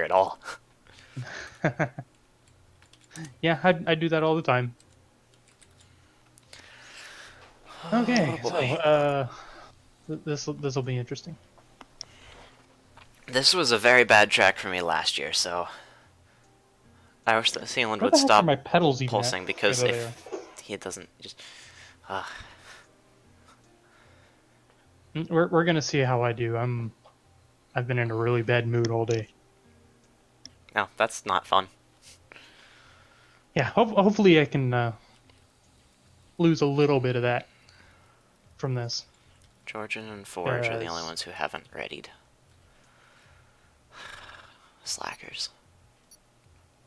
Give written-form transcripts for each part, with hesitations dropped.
at all. Yeah, I do that all the time. Okay, Oh boy. so this will be interesting. This was a very bad track for me last year, so I wish the sealant Where would the heck are stop my pedals even at? pulsing, Okay, because there they are. if he doesn't just... Uh, We're gonna see how I do. I've been in a really bad mood all day. no, that's not fun. Yeah, hopefully I can lose a little bit of that from this. Georgian and Forge are the only Yes. ones who haven't readied. Slackers.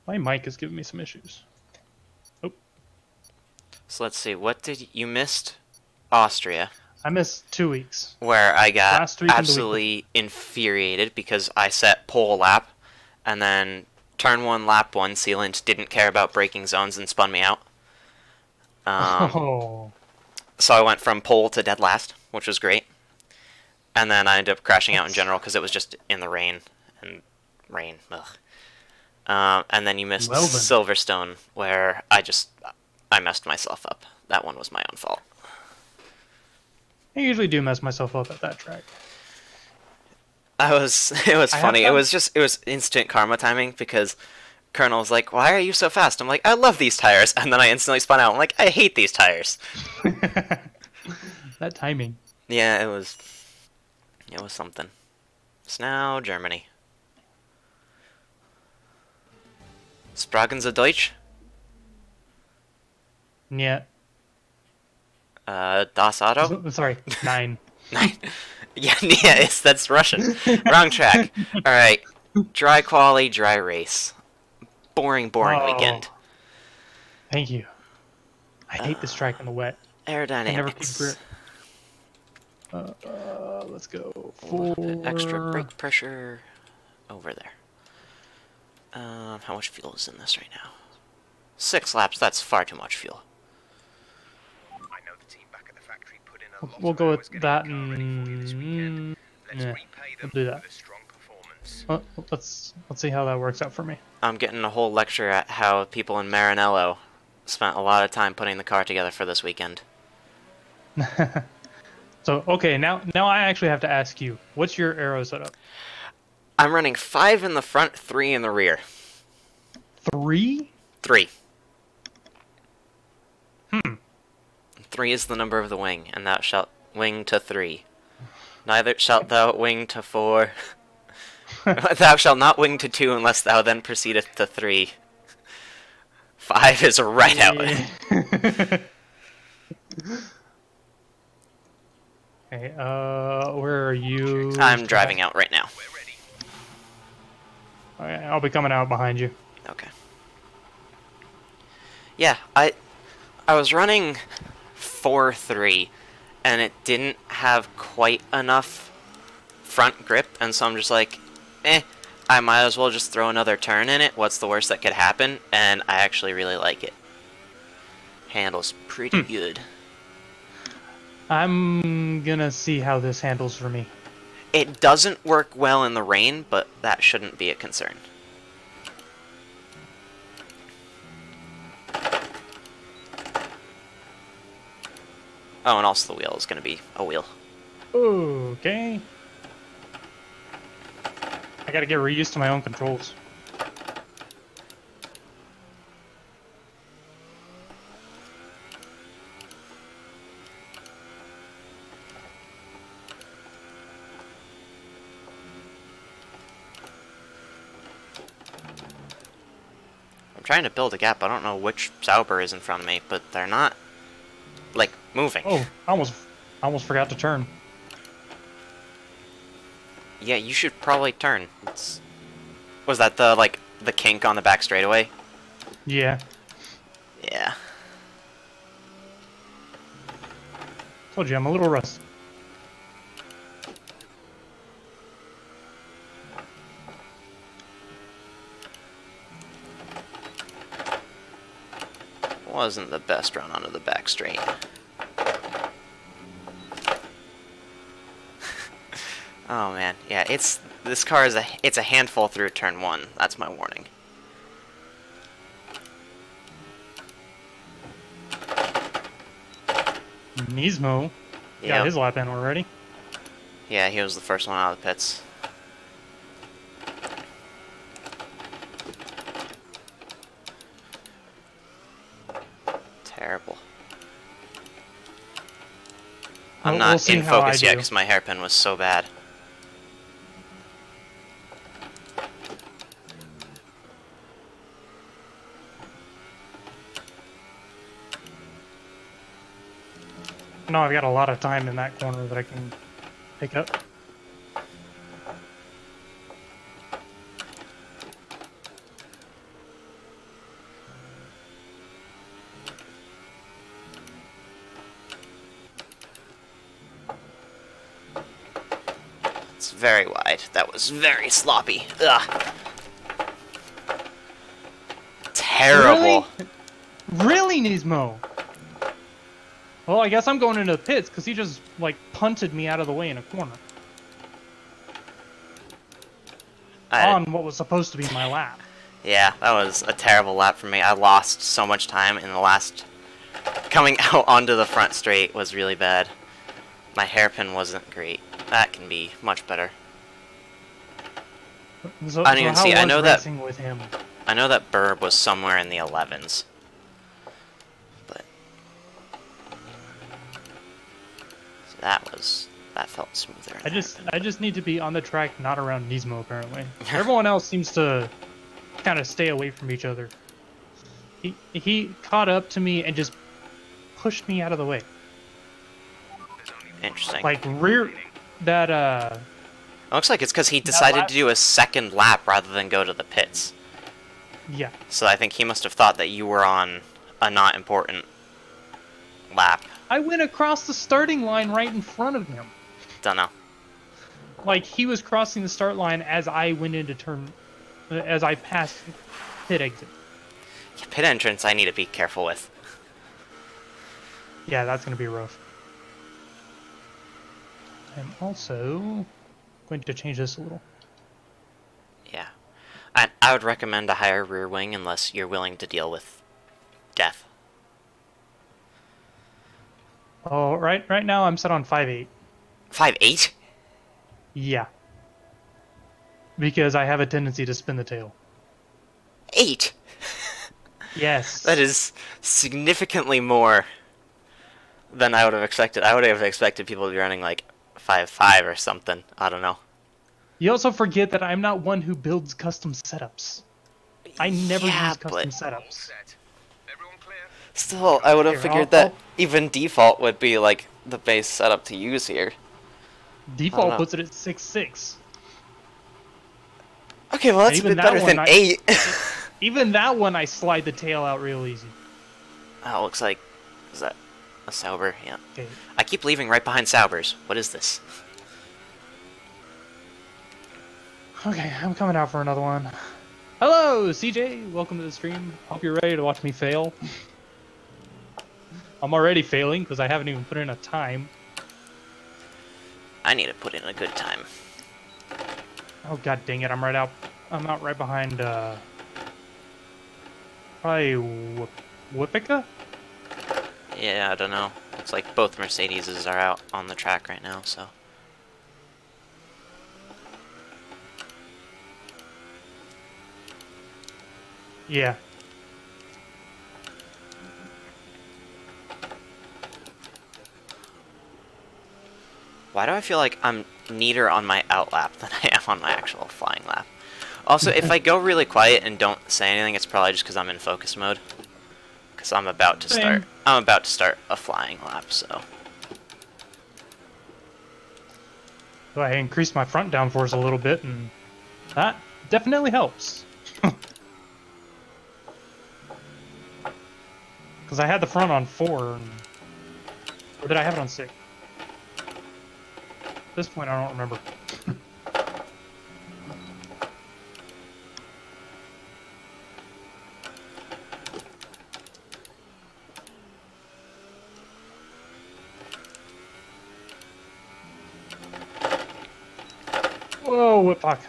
My mic is giving me some issues. Oh, So let's see, what did you missed? Austria, I missed 2 weeks. where I got Last week and the week absolutely infuriated because I set pole lap, and then turn 1, lap 1, sealant didn't care about braking zones and spun me out. Oh, So I went from pole to dead last, which was great. And then I ended up crashing out in general because it was just in the rain. And rain, ugh. And then you missed Well then. Silverstone, where I messed myself up. That one was my own fault. I usually do mess myself up at that track. It was I funny. have It was instant karma timing because Colonel was like, "Why are you so fast?" I'm like, "I love these tires," and then I instantly spun out. I'm like, "I hate these tires." That timing. Yeah, it was something. It's now Germany. Sprachen Sie Deutsch? Yeah. Das Auto? Sorry, 9. Yeah, that's Russian. Wrong track. Alright. Dry quali, dry race. Boring Oh. weekend. Thank you. I hate this track in the wet. I never could Aerodynamics. grip. Let's go A little bit for extra brake pressure over there. How much fuel is in this right now? 6 laps, that's far too much fuel. I know the team back at the factory put in a lot We'll of go hours with getting that the car ready for you this weekend. Let's yeah, repay we'll them do that. with a strong performance. Let's see how that works out for me. I'm getting a whole lecture at how people in Maranello spent a lot of time putting the car together for this weekend. So okay, now I actually have to ask you, what's your aero setup? I'm running 5 in the front, 3 in the rear. 3? 3. 3 is the number of the wing, and thou shalt wing to 3. Neither shalt thou wing to 4. Thou shalt not wing to 2 unless thou then proceedeth to 3. 5 is right out. Okay, where are you? I'm driving out right now. We're ready. Okay, I'll be coming out behind you. Okay. Yeah, I was running 4-3, and it didn't have quite enough front grip, and so I'm just like, I might as well just throw another turn in it. What's the worst that could happen? And I actually really like it. Handles pretty good. I'm gonna see how this handles for me. It doesn't work well in the rain, but that shouldn't be a concern. Oh, and also the wheel is going to be a wheel. Okay. I gotta get reused to my own controls. I'm trying to build a gap. I don't know which Sauber is in front of me, but they're not, like, moving. Oh, I almost forgot to turn. Yeah, you should probably turn. Was that the kink on the back straightaway? Yeah. Yeah. Told you I'm a little rusty. Wasn't the best run onto the back straight. Oh man, yeah, it's This car is it's a handful through turn 1. That's my warning. Nismo Yep. got his lap in already. Yeah, he was the first one out of the pits. Terrible. I'm We'll not see in how focus I yet do. because my hairpin was so bad. No, I've got a lot of time in that corner that I can pick up. It's very wide. That was very sloppy. Ugh. Terrible. Really, Nismo? Well, I guess I'm going into the pits because he just, like, punted me out of the way in a corner. On what was supposed to be my lap. Yeah, that was a terrible lap for me. I lost so much time in the last... Coming out onto the front straight was really bad. My hairpin wasn't great. That can be much better. So, I didn't even see. I know that racing with him. I know that Burb was somewhere in the 11s. But so that felt smoother. I just need to be on the track, not around Nismo apparently. Everyone else seems to kind of stay away from each other. He caught up to me and just pushed me out of the way. Interesting. Like rear that It looks like it's because he decided to do a second lap rather than go to the pits. yeah. So I think he must have thought that you were on a not important lap. I went across the starting line right in front of him. Dunno. Like he was crossing the start line as I went into turn as I passed pit exit. Yeah, pit entrance I need to be careful with. Yeah, that's going to be rough. I'm also going to change this a little. Yeah. I would recommend a higher rear wing unless you're willing to deal with death. Oh, right now I'm set on 5.8. 5.8? Yeah. Because I have a tendency to spin the tail. 8? Yes. That is significantly more than I would have expected. I would have expected people to be running like 5.5 or something. I don't know. You also forget that I'm not one who builds custom setups. I never use custom setups. Set. Everyone clear? Still, I would have Here, figured that even default would be like the base setup to use here. Default know. puts it at 6.6. Okay, well that's a Even bit that better one than I- 8. Even that one, I slide the tail out real easy. Oh, looks like... Is that a Sauber? Yeah. Okay. I keep leaving right behind Saubers. What is this? Okay, I'm coming out for another one. Hello, CJ. Welcome to the stream. Hope you're ready to watch me fail. I'm already failing because I haven't even put in a time. I need to put in a good time. Oh god dang it! I'm out right behind. Probably Whippica. Yeah, I don't know. Looks like both Mercedeses are out on the track right now, so... Yeah. Why do I feel like I'm neater on my out lap than I am on my actual flying lap? Also, if I go really quiet and don't say anything, it's probably just because I'm in focus mode. Because I'm about to start. Same. I'm about to start a flying lap, so... So I increased my front downforce a little bit, and that definitely helps. Because I had the front on 4, and... or did I have it on 6? At this point, I don't remember. Whoa! whip fuck.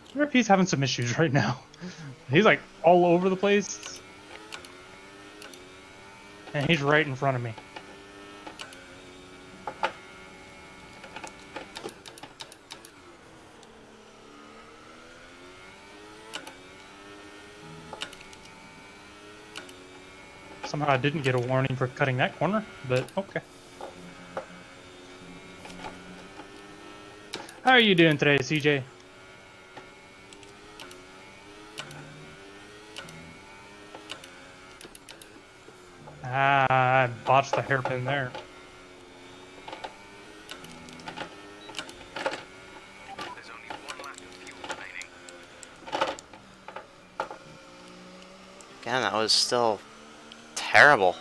I wonder if he's having some issues right now. He's like all over the place. And he's right in front of me. Somehow I didn't get a warning for cutting that corner, but okay. How are you doing today, CJ? Ah, I botched the hairpin there. There's only one lap of fuel remaining. Again, that was still terrible.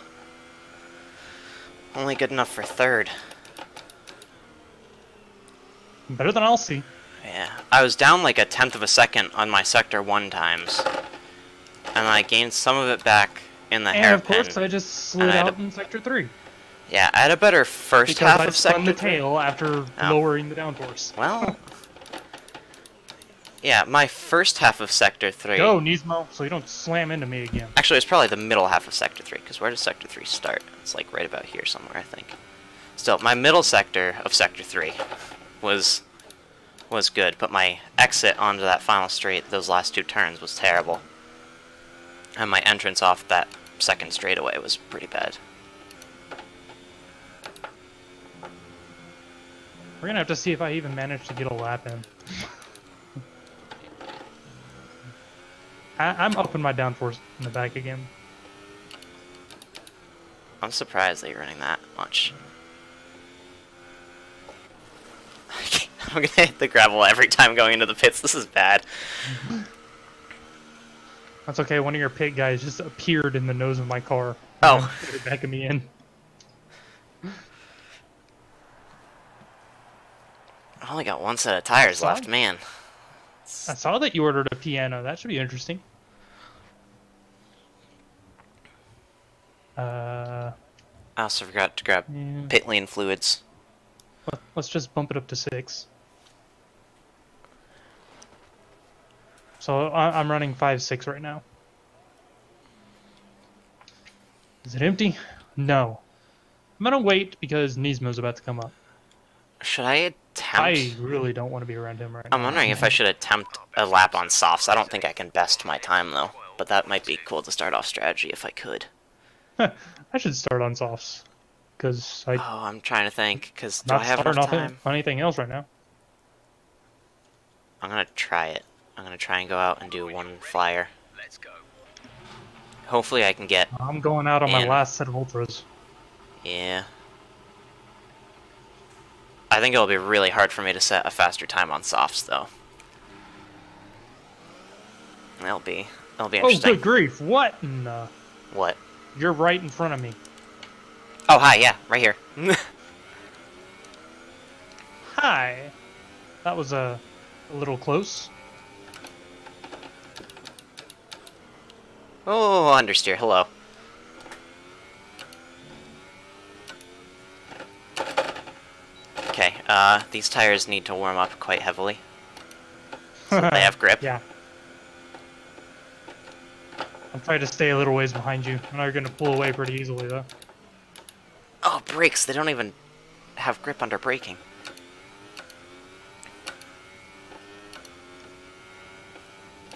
Only good enough for third. Better than I'll see. Yeah, I was down like 1/10 of a second on my sector 1 times, and I gained some of it back in the And hairpin. of course, I just slid out in sector 3. Yeah, I had a better first Because half I of spun sector the 3. tail after lowering the downforce. Well, yeah, my first half of sector 3. Go, Nismo, so you don't slam into me again. Actually, it's probably the middle half of sector 3, because where does sector 3 start? It's like right about here somewhere, I think. Still, my middle sector of sector 3 was good, but my exit onto that final straight, those last 2 turns, was terrible. And my entrance off that second straightaway was pretty bad. We're gonna have to see if I even manage to get a lap in. I'm upping my downforce in the back again. I'm surprised that you're running that much. I'm gonna hit the gravel every time going into the pits. This is bad. That's okay, one of your pit guys just appeared in the nose of my car. Oh. Backing me in. I only got 1 set of tires left, man. I saw that you ordered a piano. That should be interesting. I also forgot to grab Yeah. pit lane fluids. Let's just bump it up to 6. So I'm running 5-6 right now. Is it empty? No. I'm gonna wait because Nismo's about to come up. Should I attempt? I really don't want to be around him right now. I'm wondering if I should attempt a lap on softs. I don't think I can best my time though, but that might be cool to start off strategy if I could. I should start on softs. Because I Oh, I'm trying to think, because do I not have starting enough off time? on anything else right now. I'm gonna try it. I'm gonna try and go out and do 1 flyer. Let's go. Hopefully I can get... I'm going out on my And- last set of ultras. Yeah. I think it'll be really hard for me to set a faster time on softs, though. That'll be Oh, interesting. good grief! What? In the... What? You're right in front of me. Oh, hi, yeah, right here. Hi. That was a little close. Oh, understeer, hello. Okay, these tires need to warm up quite heavily. So they have grip. Yeah. I'm trying to stay a little ways behind you. I know you're gonna pull away pretty easily though. Oh, brakes, they don't even have grip under braking.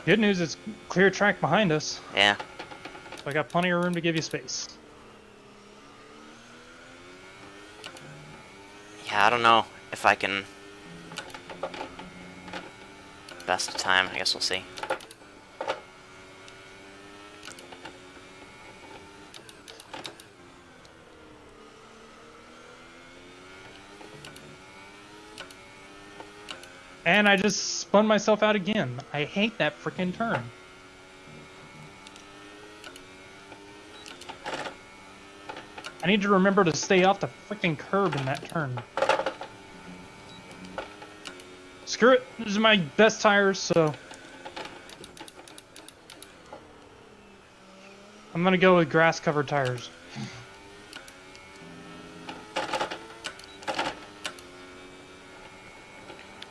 Good news, it's clear track behind us. Yeah. So I got plenty of room to give you space. Yeah, I don't know if I can best time. I guess we'll see. And I just spun myself out again. I hate that freaking turn. I need to remember to stay off the freaking curb in that turn. Screw it. These are my best tires, so... I'm gonna go with grass-covered tires.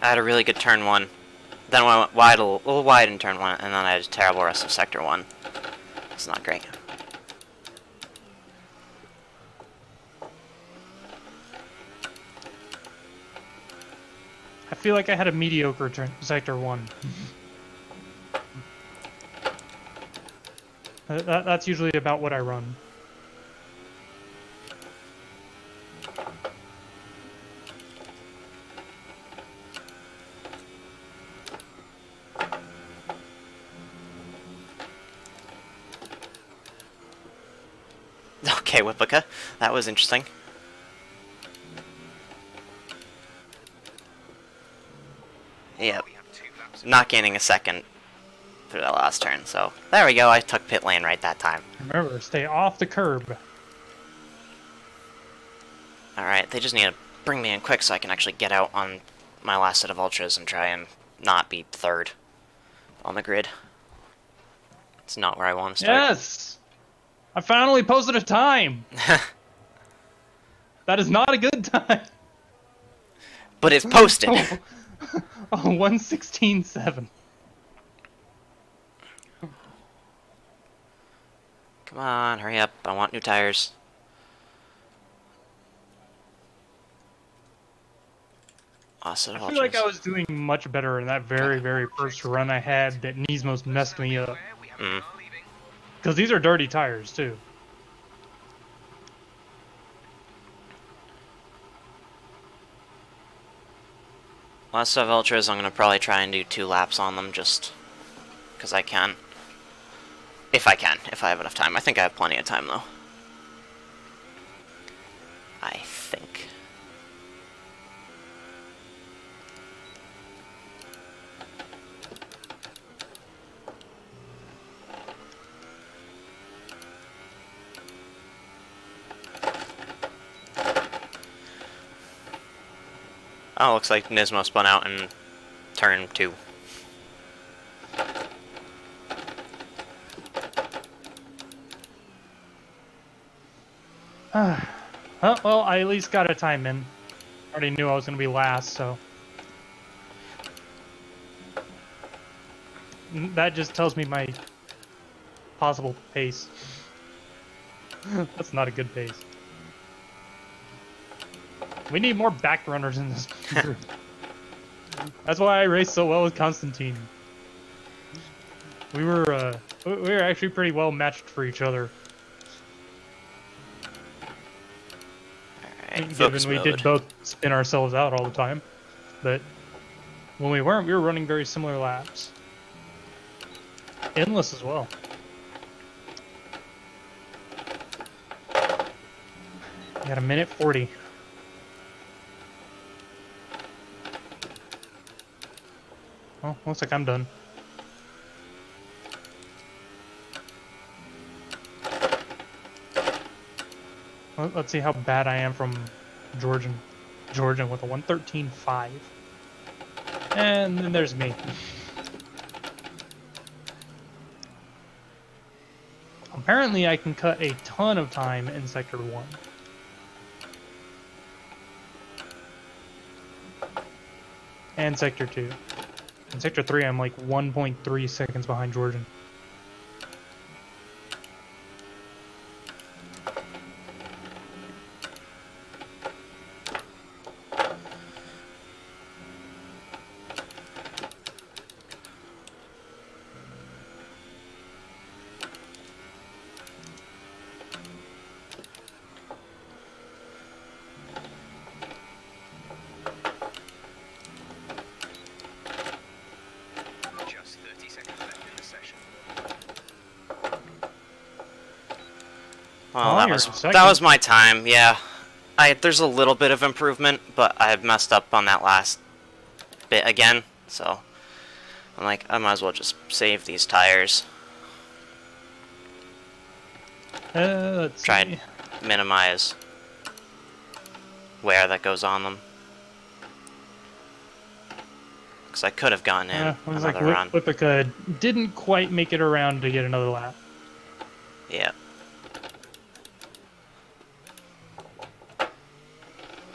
I had a really good turn 1. Then I went wide, a little wide in turn 1, and then I had a terrible rest of sector 1. It's not great. I feel like I had a mediocre turn, sector 1. That's usually about what I run. Okay, Whippica. That was interesting. Yep. We have 2 laps. Not gaining a second for that last turn, so there we go. I took pit lane right that time. Remember, stay off the curb. Alright, they just need to bring me in quick so I can actually get out on my last set of ultras and try and not be third on the grid. It's not where I want to start. Yes! I finally posted a time! That is not a good time. But it's posted. Oh, 1:16.7. Come on, hurry up. I want new tires. Awesome. I feel like I was doing much better in that very, very first run I had that Nismos messed me up. We have a car leaving. Because these are dirty tires, too. Last of ultras, I'm going to probably try and do 2 laps on them just because I can. If I can, if I have enough time. I think I have plenty of time, though. I think. Oh, looks like Nismo spun out in turn 2. Well, I at least got a time in. Already knew I was going to be last, so... That just tells me my possible pace. That's not a good pace. We need more back runners in this group. That's why I raced so well with Constantine. We were actually pretty well matched for each other. Alright, Given we did both spin ourselves out all the time. But when we weren't, we were running very similar laps. Endless as well. We got a minute 40. Well, looks like I'm done. Well, let's see how bad I am from Georgian with a 1:13.5. And then there's me. Apparently I can cut a ton of time in Sector 1. And Sector 2. In Sector 3, I'm like 1.3 seconds behind Georgian. Just 30 seconds left in the session. Well, Oh, that you're was second. that was my time. Yeah, there's a little bit of improvement, but I messed up on that last bit again. So I'm like, I might as well just save these tires. Let's Try see. and minimize wear that goes on them. Because I could have gotten in It was like another run. Whippica didn't quite make it around to get another lap. Yeah.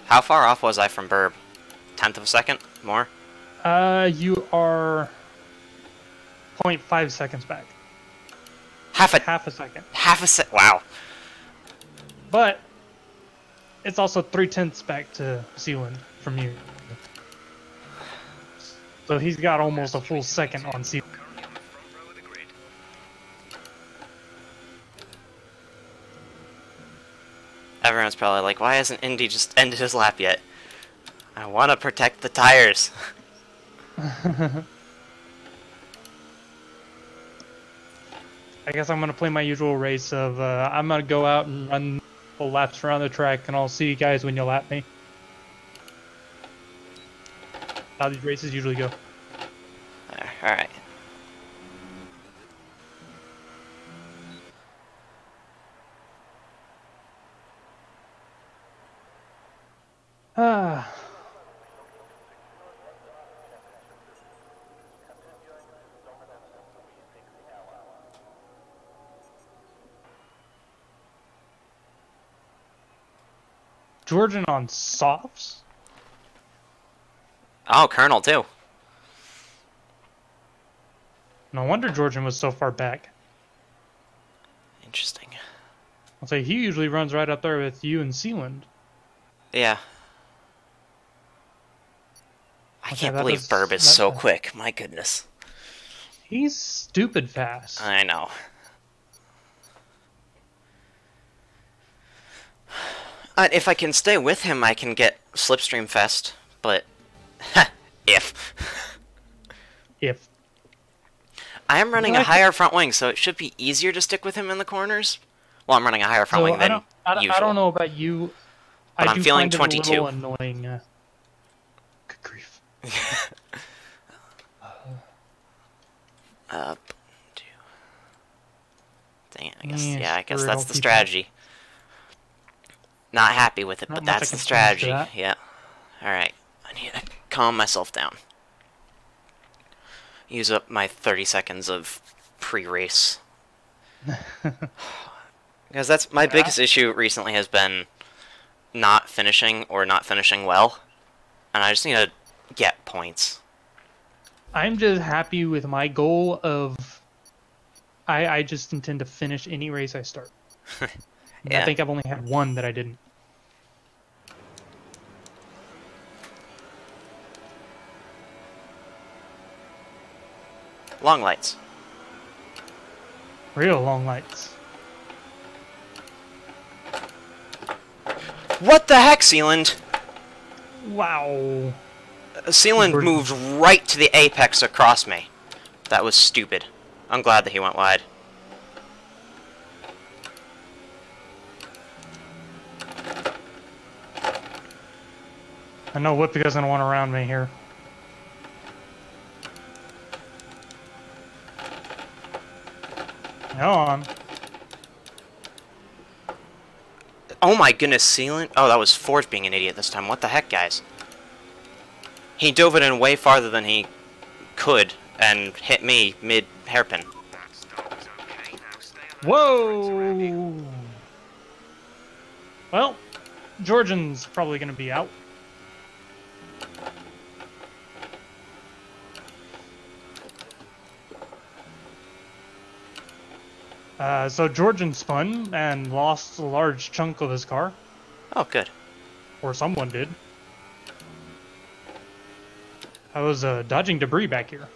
How far off was I from Burb? 1/10 of a second? More? You are 0.5 seconds back. Half a second. Wow. But it's also 3/10 back to Sealand from you. So he's got almost a full second on Sealand. Currently on the front row of the grid. Everyone's probably like, why hasn't Indy just ended his lap yet? I want to protect the tires. I guess I'm gonna play my usual race of I'm gonna go out and run full laps around the track, and I'll see you guys when you lap me. How these races usually go. Alright. Ah. Georgian on softs? Oh, Colonel too. No wonder Georgian was so far back. Interesting. I'll say he usually runs right up there with you and Sealand. Yeah. I Okay, can't that believe does- Burb is that- so quick. My goodness. He's stupid fast. I know. If I can stay with him, I can get Slipstream Fest, but if. If. I am running Well, a higher front wing, so it should be easier to stick with him in the corners. Well, I'm running a higher front So wing than usual. I don't know about you. But I I'm do feeling find it 22. a little annoying. Good grief. Up. Two. Dang it, I guess, Yeah, yeah, I guess sure, that's I'll the keep strategy. Not happy with it, Not but much I that's can the change to strategy. that. Yeah. Alright. I need to calm myself down. Use up my 30 seconds of pre-race. Because that's my biggest issue recently has been not finishing or not finishing well. And I just need to get points. I'm just happy with my goal of. I just intend to finish any race I start. Yeah. I think I've only had one that I didn't. Long lights. Real long lights. What the heck, Sealand? Wow. Sealand Bird. moved right to the apex across me. That was stupid. I'm glad that he went wide. I know Whippy doesn't want around me here. Go on. Oh my goodness, Sealand. Oh, that was Forge being an idiot this time. What the heck, guys? He dove it in way farther than he could and hit me mid-hairpin. That start was okay. Now stay on the Whoa! Well, Georgian's probably going to be out. So Georgian spun and lost a large chunk of his car. Oh, good. Or someone did. I was dodging debris back here.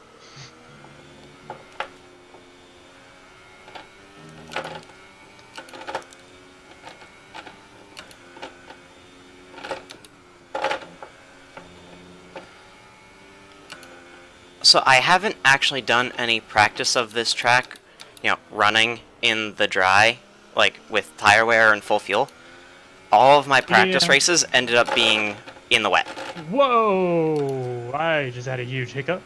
So I haven't actually done any practice of this track, you know, running in the dry, like with tire wear and full fuel. All of my practice Yeah. races ended up being in the wet. Whoa! I just had a huge hiccup.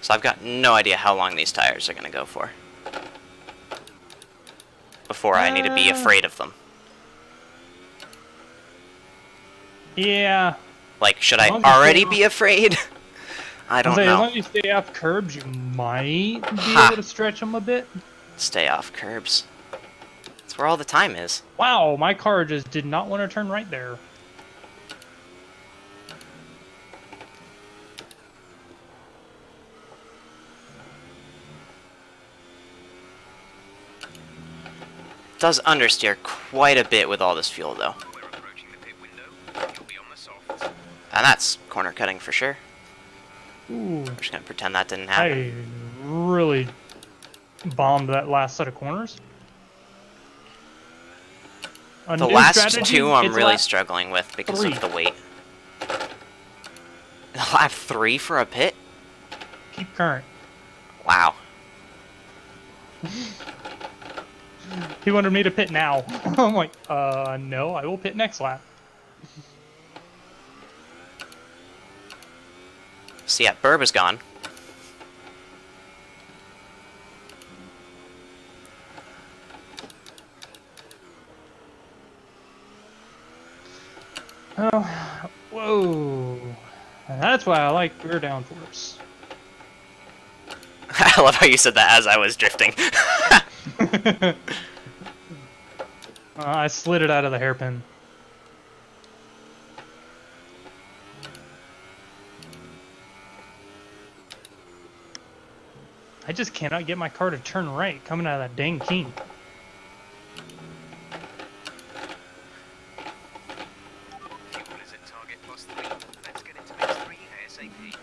So I've got no idea how long these tires are going to go for. before I need to be afraid of them. Yeah. Like, should I long as you already stay be afraid? I don't As know. long as you stay off curbs, you might be Ha. able to stretch them a bit. Stay off curbs. That's where all the time is. Wow, my car just did not want to turn right there. Does understeer quite a bit with all this fuel, though. We're approaching the pit window. You'll be on the softs. And that's corner cutting for sure. Ooh, I'm just gonna pretend that didn't happen. I really bombed that last set of corners. A The new last strategy, two I'm it's really lap struggling with because 3. of the weight. Lap 3 for a pit? Keep current. Wow. He wanted me to pit now. I'm like, no, I will pit next lap. So yeah, Burb is gone. Oh, whoa. And that's why I like rear downforce. I love how you said that as I was drifting. I slid it out of the hairpin. I just cannot get my car to turn right coming out of that dang kink. Fuel is at target +3. Let's get into mix 3 ASAP.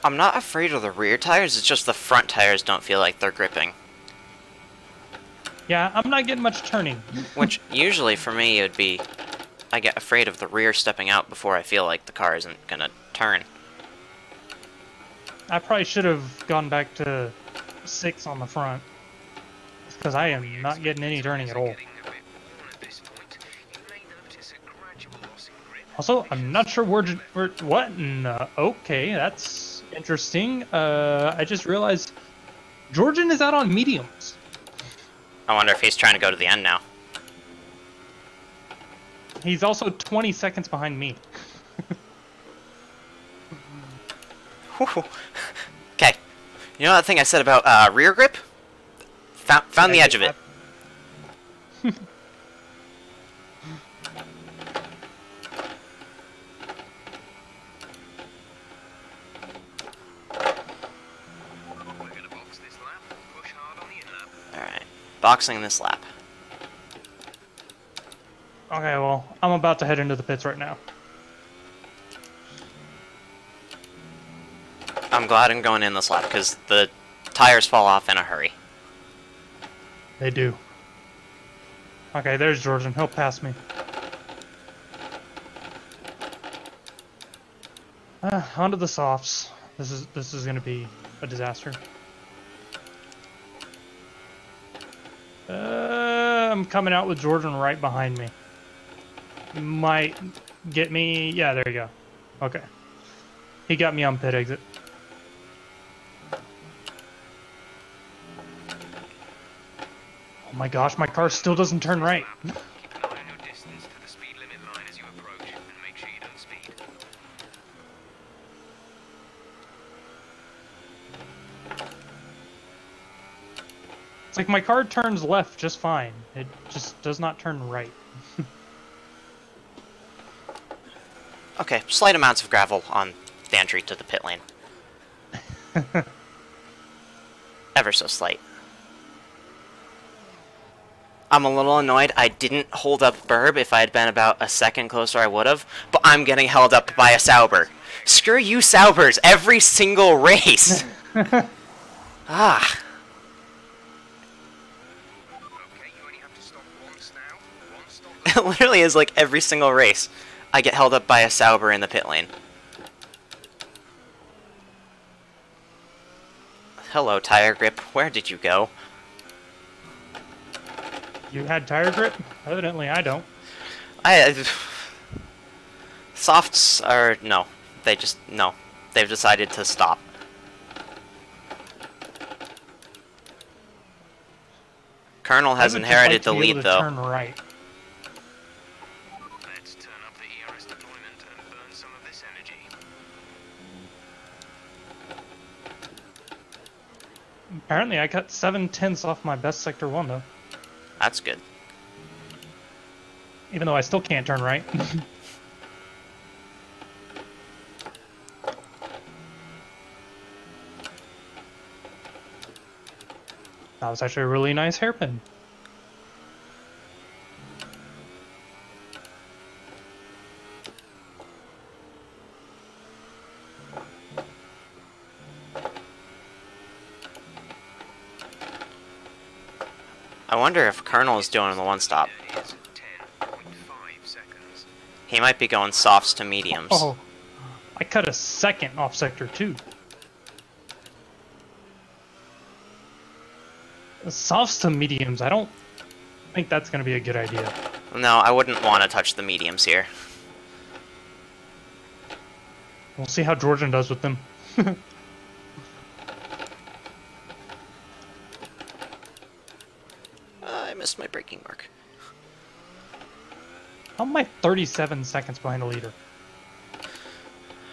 I'm not afraid of the rear tires, it's just the front tires don't feel like they're gripping. Yeah, I'm not getting much turning. Which, usually for me, it would be... I get afraid of the rear stepping out before I feel like the car isn't gonna turn. I probably should have gone back to 6 on the front. Because I am not getting any turning at all. Getting a bit worn at this point. You may notice a gradual loss in grip. Also, I'm not sure where what? Okay, that's interesting. I just realized Georgian is out on mediums. I wonder if he's trying to go to the end now. He's also 20 seconds behind me. Okay. You know that thing I said about rear grip? Found the edge of it. We're gonna box this lap. Push hard on the in lap. Alright. Boxing this lap. Okay, well, I'm about to head into the pits right now. I'm glad I'm going in this lap, because the tires fall off in a hurry. They do. Okay, there's Georgian. He'll pass me. Onto the softs. This is gonna be a disaster. I'm coming out with Georgian right behind me. Might get me. Yeah, there you go. Okay. He got me on pit exit. Oh my gosh, my car still doesn't turn right. Keep an eye on your distance to the speed limit line as you approach, and make sure you don't speed. It's like my car turns left just fine. It just does not turn right. Okay, slight amounts of gravel on the entry to the pit lane. Ever so slight. I'm a little annoyed I didn't hold up Burb. If I had been about a second closer, I would have. But I'm getting held up by a Sauber. Screw you, Saubers, every single race! Ah. Okay, you only have to stop once now. One stop. It literally is like every single race. I get held up by a Sauber in the pit lane. Hello, tire grip. Where did you go? You had tire grip? Evidently, I don't. Softs are no. They just no. They've decided to stop. Colonel has I would just inherited like to the be lead able to though. Turn right. Let's turn up the ERS deployment and burn some of this energy. Apparently, I cut 7/10 off my best sector 1, though. That's good. Even though I still can't turn right. That was actually a really nice hairpin. I wonder if Colonel is doing the one stop. It is 10.5 seconds. He might be going softs to mediums. Oh, I cut a second off sector 2. Softs to mediums, I don't think that's going to be a good idea. No, I wouldn't want to touch the mediums here. We'll see how Georgian does with them. I missed my braking mark. How am I 37 seconds behind the leader?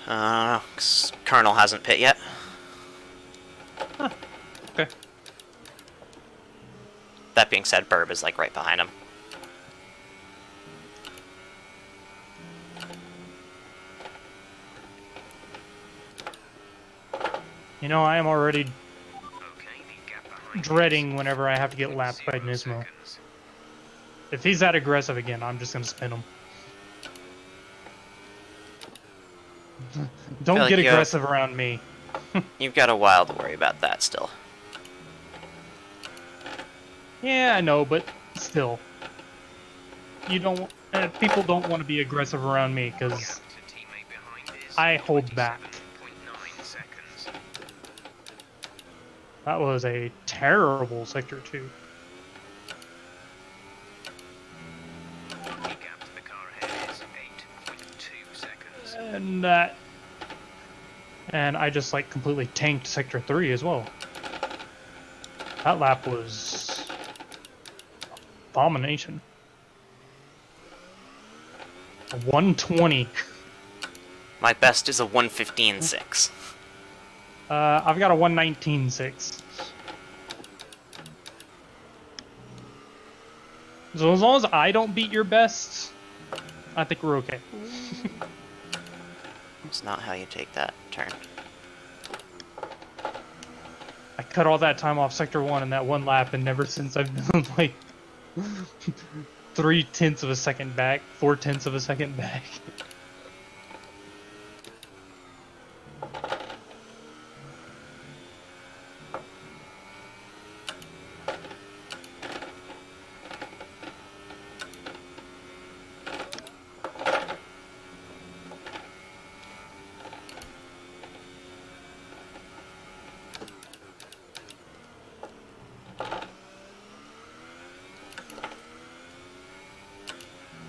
'Cause Colonel hasn't pit yet. Huh. Okay. That being said, Burb is like right behind him. You know, I am already Okay, the gap behind dreading whenever I have to get lapped by 0 Nismo. seconds. If he's that aggressive again, I'm just going to spin him. Don't like get you have- aggressive around me. You've got a while to worry about that still. Yeah, I know, but still. You don't. People don't want to be aggressive around me because Gap to teammate behind is I hold back. 27.9 seconds. That was a terrible sector 2. The gap to the car ahead is 8.2 seconds. And I just like completely tanked sector 3 as well. That lap was abomination. A 120. My best is a 115.6. I've got a 119.6. So as long as I don't beat your best, I think we're okay. It's not how you take that turn. I cut all that time off sector 1 in that one lap, and ever since I've been like 0.3 of a second back, 0.4 of a second back.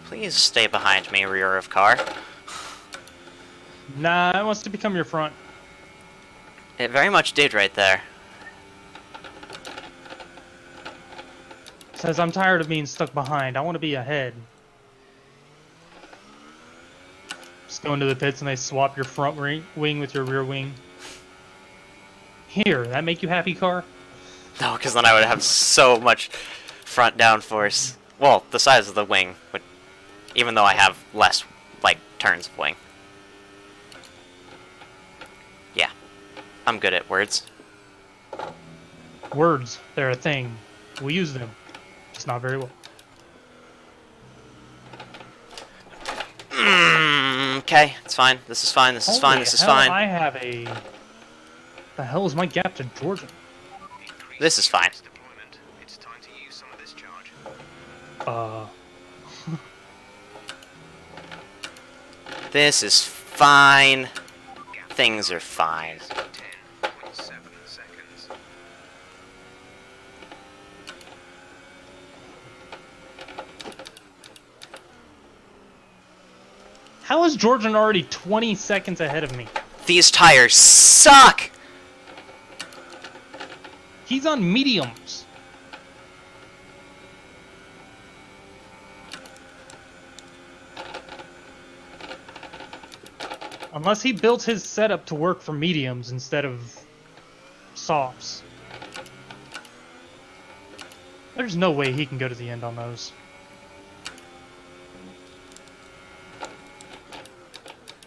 Please stay behind me, rear of car. Nah, it wants to become your front. It very much did right there. Says I'm tired of being stuck behind. I want to be ahead. Just go into the pits and they swap your front wing with your rear wing. Here, that make you happy, car? No, because then I would have so much front downforce. Well, the size of the wing would, even though I have less, like, turns of wing. Yeah, I'm good at words. Words, they're a thing. We use them. It's not very well. Okay, it's fine. This is fine. This is fine. This is fine. I have a... The hell is my gap to Georgia? This is fine. Deployment. It's time to use some of this charge. This is fine. Things are fine. 10.7 seconds. How is Georgian already 20 seconds ahead of me? These tires suck! He's on mediums. Unless he built his setup to work for mediums instead of softs. There's no way he can go to the end on those.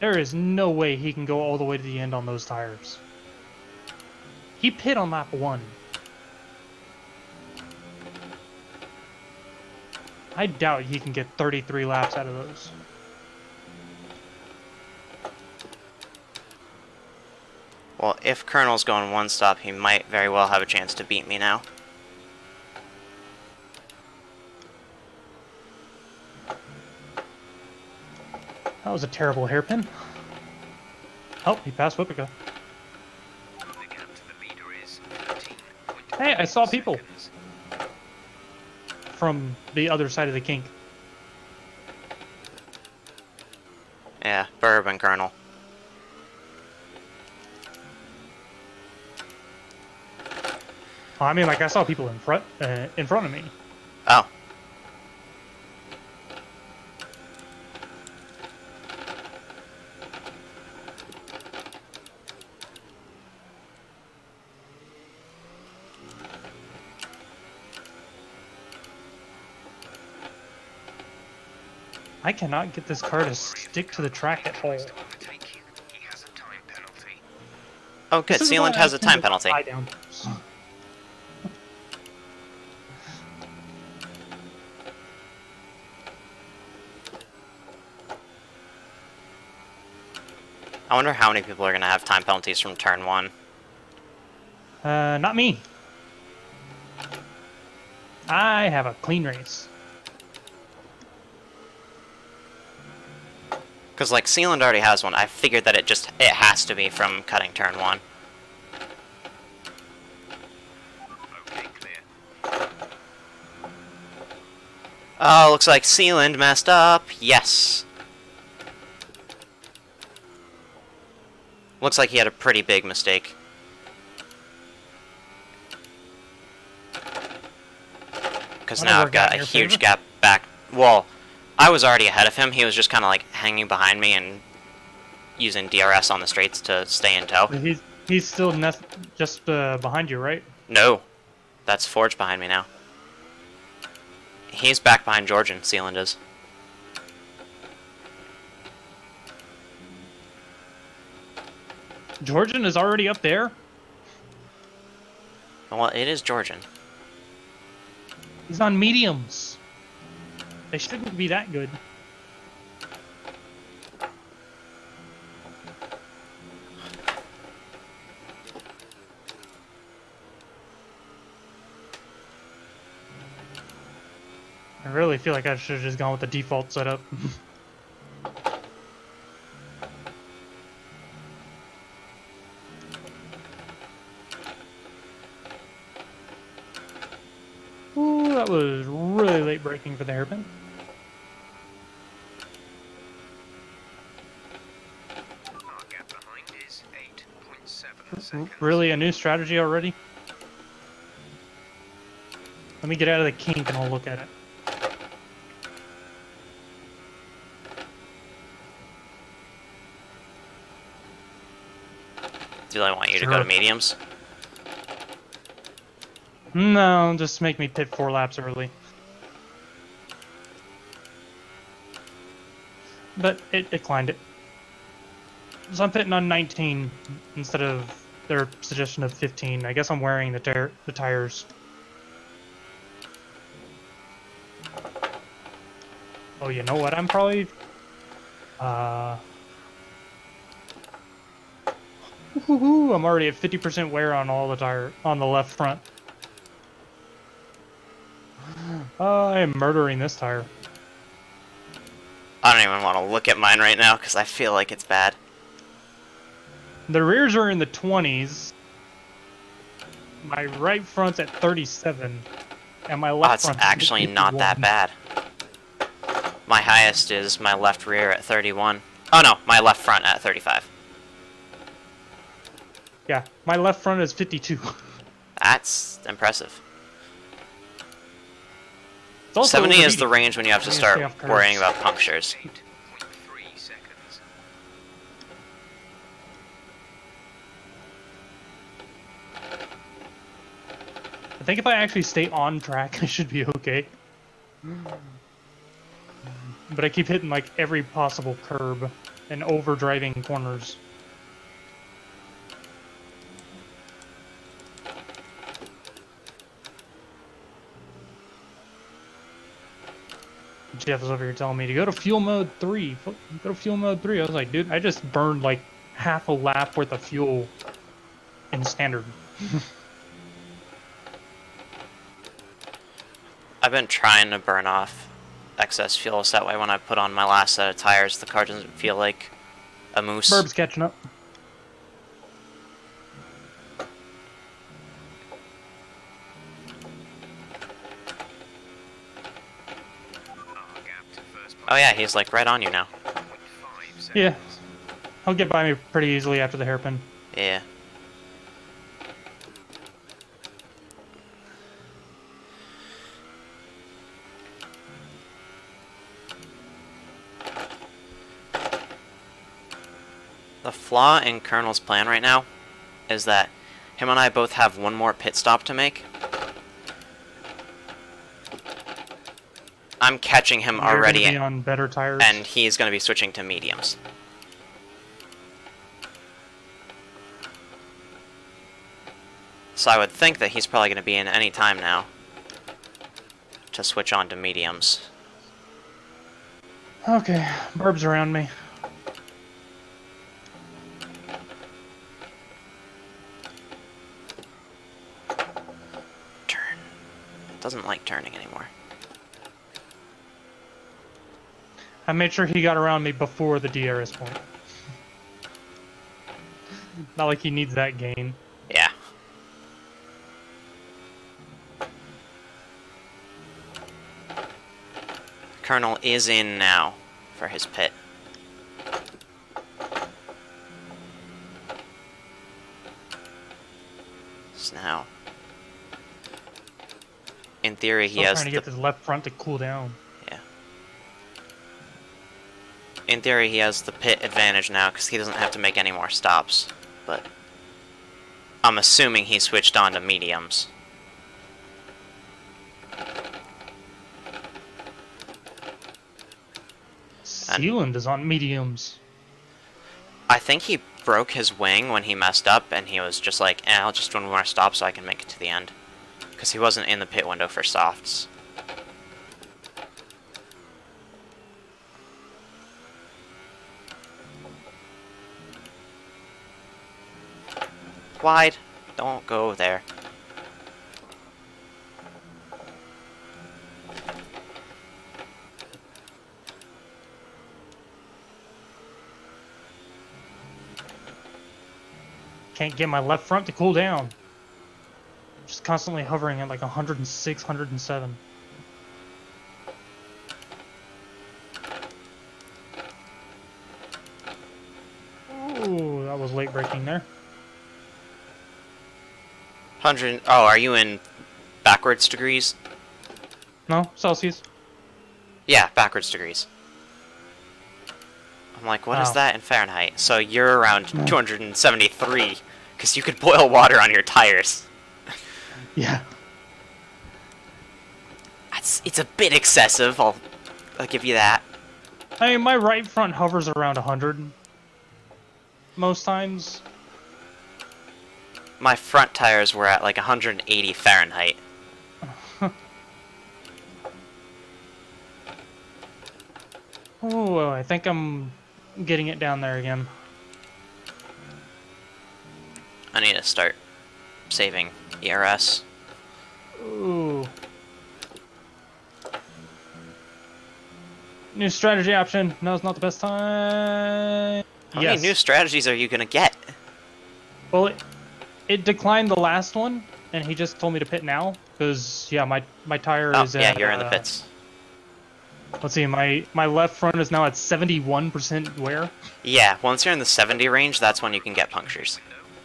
There is no way he can go all the way to the end on those tires. He pit on lap 1. I doubt he can get 33 laps out of those. Well, if Colonel's going one stop, he might very well have a chance to beat me now. That was a terrible hairpin. Oh, he passed Whippica. The gap to the leader is 13.5 Hey, I saw people seconds. from the other side of the kink. Yeah, Bourbon Colonel. I mean, like, I saw people in front of me. Oh. I cannot get this car to stick to the track at all. Tries to overtake you. He has a time penalty. Oh, good. This is Sealant why has I a tend time to penalty. tie down. I wonder how many people are going to have time penalties from turn 1. Not me. I have a clean race. Because, like, Sealand already has one. I figured that it has to be from cutting turn 1. Okay, clear. Oh, looks like Sealand messed up. Yes. Looks like he had a pretty big mistake. Because now I've got a huge gap back. Well, I was already ahead of him. He was just kind of like hanging behind me and using DRS on the straights to stay in tow. He's still just behind you, right? No. That's Forge behind me now. He's back behind Georgian, Sealand is. Georgian is already up there. Well, it is Georgian. He's on mediums. They shouldn't be that good. I really feel like I should have just gone with the default setup. Ooh, that was really late braking for the hairpin. Our gap behind is 8.7 seconds. Really, a new strategy already? Let me get out of the kink and I'll look at it. Do they want you to go to mediums? No, just make me pit 4 laps early. But it declined it. So I'm pitting on 19 instead of their suggestion of 15. I guess I'm wearing the tires. Oh, you know what? I'm probably... Woohoo! I'm already at 50% wear on all the on the left front. I am murdering this tire. I don't even want to look at mine right now because I feel like it's bad. The rears are in the 20s. My right front's at 37. And my left That's front's actually at not that 51. bad. My highest is my left rear at 31. Oh no, my left front at 35. Yeah, my left front is 52. That's impressive. It's also 70 is overheating. the range when you have to I need to start stay off curves. worrying about punctures. 8.3 seconds. I think if I actually stay on track, I should be okay. But I keep hitting like every possible curb and overdriving corners. Jeff was over here telling me to go to fuel mode 3. Go to fuel mode 3. I was like, dude, I just burned like half a lap worth of fuel in standard. I've been trying to burn off excess fuel so that way when I put on my last set of tires, the car doesn't feel like a moose. Burb's catching up. Gap to first Oh yeah, he's like right on you now. 0.5 seconds. Yeah. He'll get by me pretty easily after the hairpin. Yeah. The flaw in Colonel's plan right now is that him and I both have one more pit stop to make. I'm catching him You're already, gonna be on better tires. and he's going to be switching to mediums. So I would think that he's probably going to be in any time now to switch on to mediums. Okay, Burb's around me. Turn. Doesn't like turning anymore. I made sure he got around me before the DRS point. Not like he needs that gain. Yeah. Colonel is in now for his pit. So now, in theory, he Still has trying to get his left front to cool down. yeah. In theory, he has the pit advantage now because he doesn't have to make any more stops. But I'm assuming he switched on to mediums. Sealand is on mediums. I think he broke his wing when he messed up, and he was just like, I'll just do one more stop so I can make it to the end. Because he wasn't in the pit window for softs. Wide. Don't go there. Can't get my left front to cool down. Just constantly hovering at like 106, 107. Ooh, that was late braking there. 100. Oh, are you in backwards degrees? No, Celsius. Yeah, backwards degrees. I'm like, what is Wow. that in Fahrenheit? So you're around 273, because you could boil water on your tires. Yeah. It's a bit excessive, I'll give you that. I mean, my right front hovers around 100 most times. My front tires were at like 180 Fahrenheit. Oh, I think I'm getting it down there again. I need to start saving ERS. Ooh. New strategy option. No, it's not the best time. How many new strategies are you gonna get? Well, it declined the last one, and he just told me to pit now because yeah, my tire Oh, is yeah, at, you're in the pits. Let's see, my left front is now at 71% wear. Yeah, once you're in the 70 range, that's when you can get punctures.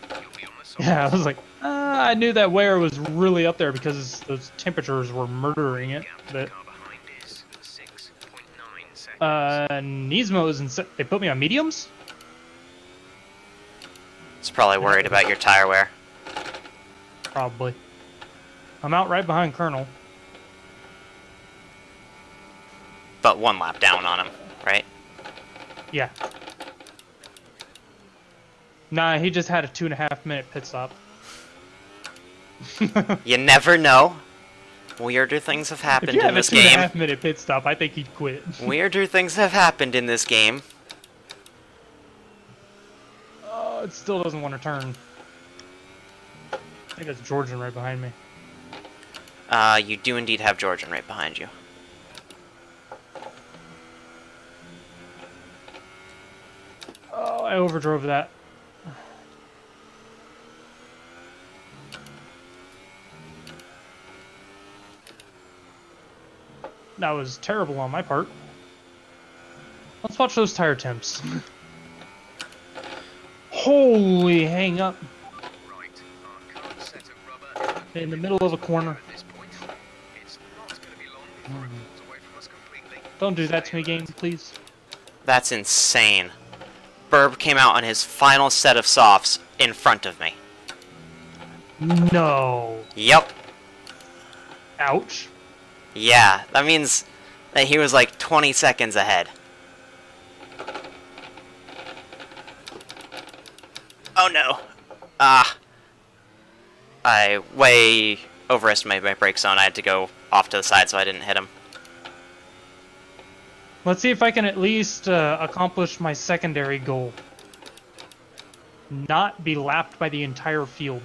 You'll be on the soft Yeah, I was like, I knew that wear was really up there because those temperatures were murdering it. gap to the But car behind is 6.9 seconds. Nismo's they put me on mediums. It's probably worried about your tire wear. Probably. I'm out right behind Colonel. But 1 lap down on him, right? Yeah. Nah, he just had a 2.5 minute pit stop. You never know. Weirder things have If happened you in have a this 2.5 game. minute pit stop, I think he'd quit. Weirder things have happened in this game. Oh, it still doesn't want to turn. I think that's Georgian right behind me. You do indeed have Georgian right behind you. Oh, I overdrove that. That was terrible on my part. Let's watch those tire temps. Holy hang up Right, our current set of rubber in the middle of a corner. at this point. It's not going to be long before it falls away from us completely. Don't do that to me, game, please. That's insane. Burb came out on his final set of softs in front of me. No. Yep. Ouch. Yeah, that means that he was like 20 seconds ahead. Oh no. I way overestimated my brake zone. I had to go off to the side so I didn't hit him. Let's see if I can at least accomplish my secondary goal. Not be lapped by the entire field.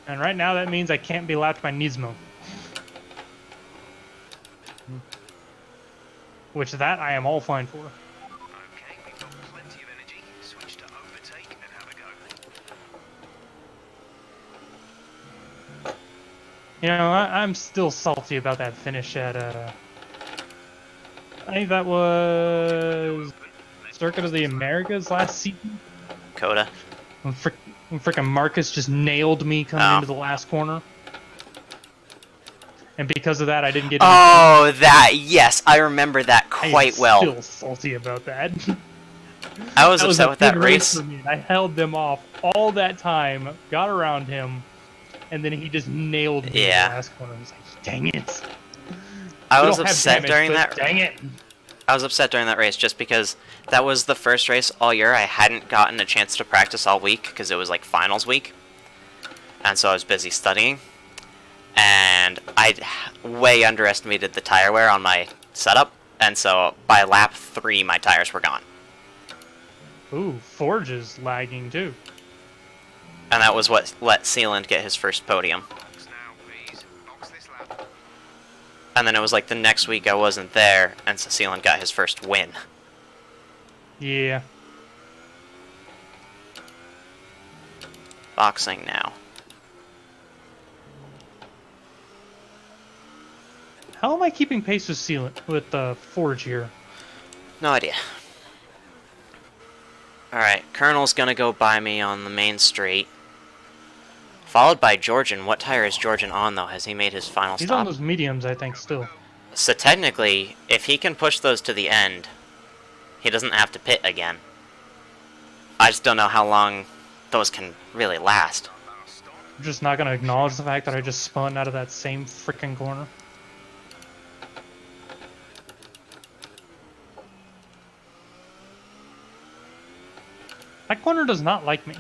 And right now that means I can't be lapped by Nismo. Which that I am all fine for. Okay, we've got plenty of energy. Switch to overtake and have a go. You know, I'm still salty about that finish at, I think that was Circuit of the Americas last season. Coda. When frickin' Marcus just nailed me coming into the last corner. And because of that, I didn't get any Oh, that, yes, I remember that quite well. I'm still salty about that. I was That upset a with that good race. for me. I held them off all that time, got around him, and then he just nailed me Yeah. in the last corner. I was like, dang it. I We was don't have upset damage, during but that. Dang it. I was upset during that race just because that was the first race all year I hadn't gotten a chance to practice all week because it was like finals week. And so I was busy studying. And I way underestimated the tire wear on my setup. And so by lap 3, my tires were gone. Ooh, Forge is lagging too. And that was what let Sealand get his first podium. Box now, please. Box this lap. And then it was like the next week I wasn't there, and so Sealand got his first win. Yeah. Boxing now. How am I keeping pace with Forge here? No idea. Alright, Colonel's gonna go by me on the main straight. Followed by Georgian. What tire is Georgian on, though? Has he made his final He's on stop? those mediums, I think, still. So technically, if he can push those to the end, he doesn't have to pit again. I just don't know how long those can really last. I'm just not gonna acknowledge the fact that I just spun out of that same freaking corner. That corner does not like me.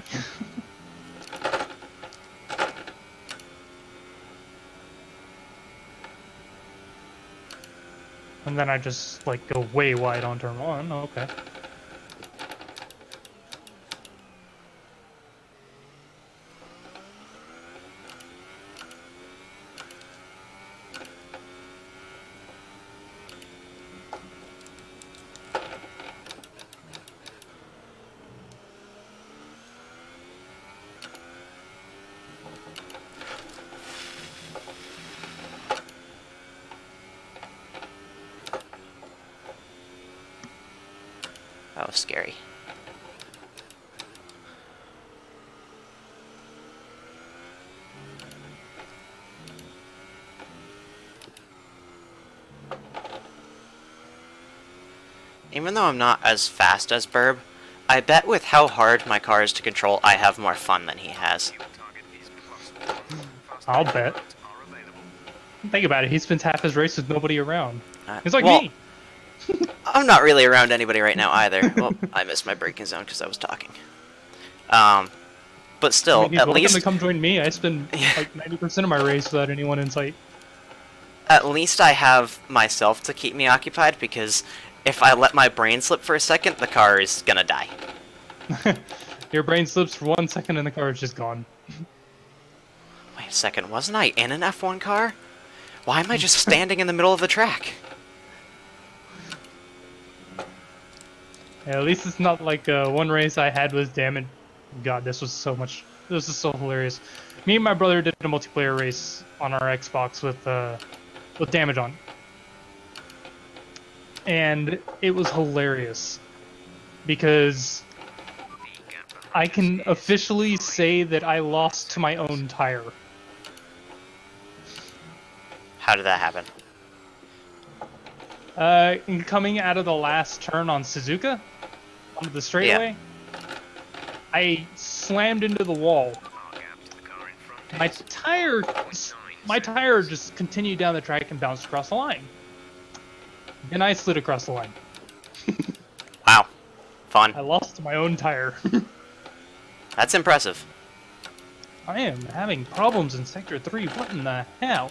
And then I just, like, go way wide on turn 1. Okay. That was scary. Even though I'm not as fast as Burb, I bet with how hard my car is to control, I have more fun than he has. I'll bet. Think about it. He spends half his race with nobody around. He's like well, me. I'm not really around anybody right now either. Well, I missed my braking zone because I was talking. But still, I mean, he's at welcome least to come join me. I spend like 90% of my race without anyone in sight. at least I have myself to keep me occupied, because if I let my brain slip for a second, the car is gonna die. Your brain slips for 1 second and the car is just gone. Wait a second, wasn't I in an F1 car? Why am I just standing in the middle of the track? Yeah, at least it's not like one race I had was damage. God, this was so much. This is so hilarious. Me and my brother did a multiplayer race on our Xbox with damage on, and it was hilarious because I can officially say that I lost to my own tire. How did that happen? Coming out of the last turn on Suzuka, onto the straightaway, I slammed into the wall. My tire just continued down the track and bounced across the line. Then I slid across the line. Wow. Fun. I lost to my own tire. That's impressive. I am having problems in Sector 3. What in the hell?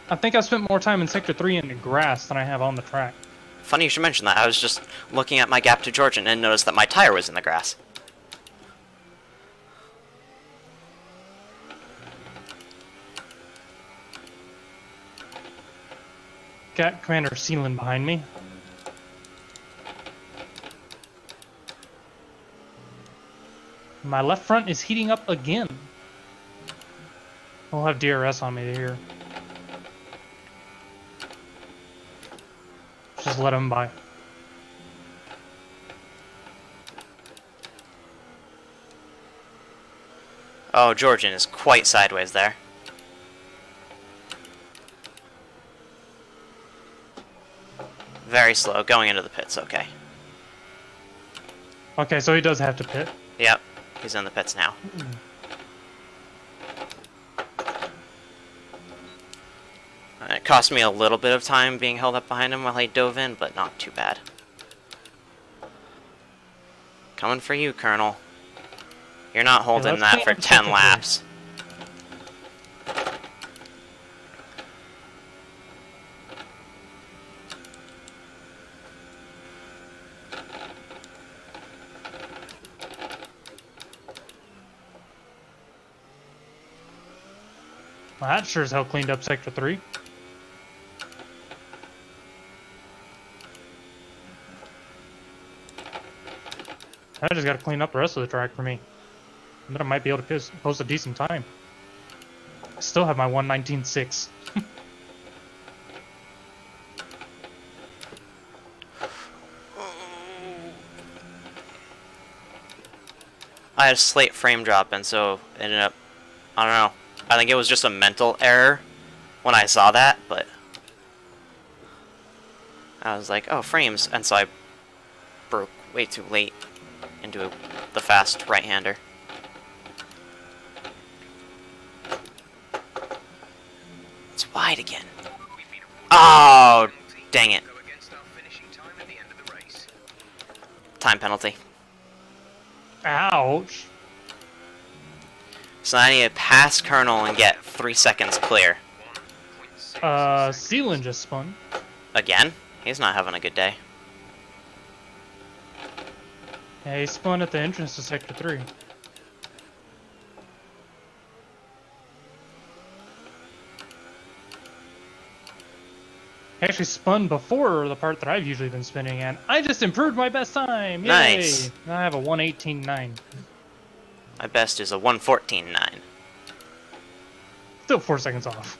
I think I spent more time in Sector 3 in the grass than I have on the track. Funny you should mention that. I was just looking at my gap to Georgian and noticed that my tire was in the grass. Got Commander Sealand behind me. My left front is heating up again. I'll have DRS on me here. Just let him by. Oh, Georgian is quite sideways there. Very slow, going into the pits, okay. Okay, so he does have to pit. Yep, he's in the pits now. It cost me a little bit of time being held up behind him while he dove in, but not too bad. Coming for you, Colonel. You're not holding that for 10 laps. Well, that sure as hell cleaned up Sector 3. I just gotta clean up the rest of the track for me. And then I might be able to post a decent time. I still have my 1:19.6. I had a slight frame drop, and so it ended up, I don't know. I think it was just a mental error when I saw that, but I was like, oh, frames, and so I broke way too late into the fast right-hander. It's wide again. Oh, dang it. Time penalty. Ouch! So I need to pass Colonel and get 3 seconds clear. Sealand just spun. Again? He's not having a good day. Yeah, he spun at the entrance to Sector 3. He actually spun before the part that I've usually been spinning, and I just improved my best time! Yay! Nice! Now I have a 1:18.9. My best is a 1:14.9. Still 4 seconds off.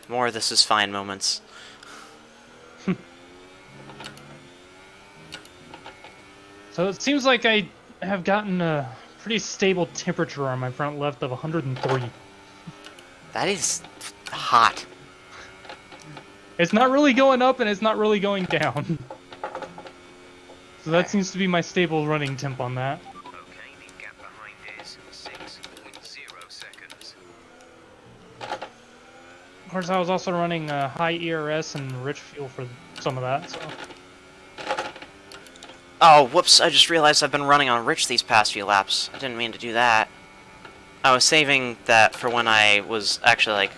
More this is fine moments. So it seems like I have gotten a pretty stable temperature on my front left of 103. That is hot. It's not really going up and it's not really going down. So that seems to be my stable running temp on that. Okay, the gap behind is 6.0 seconds. Of course, I was also running high ERS and rich fuel for some of that, so... Oh, whoops, I just realized I've been running on rich these past few laps. I didn't mean to do that. I was saving that for when I was actually, like,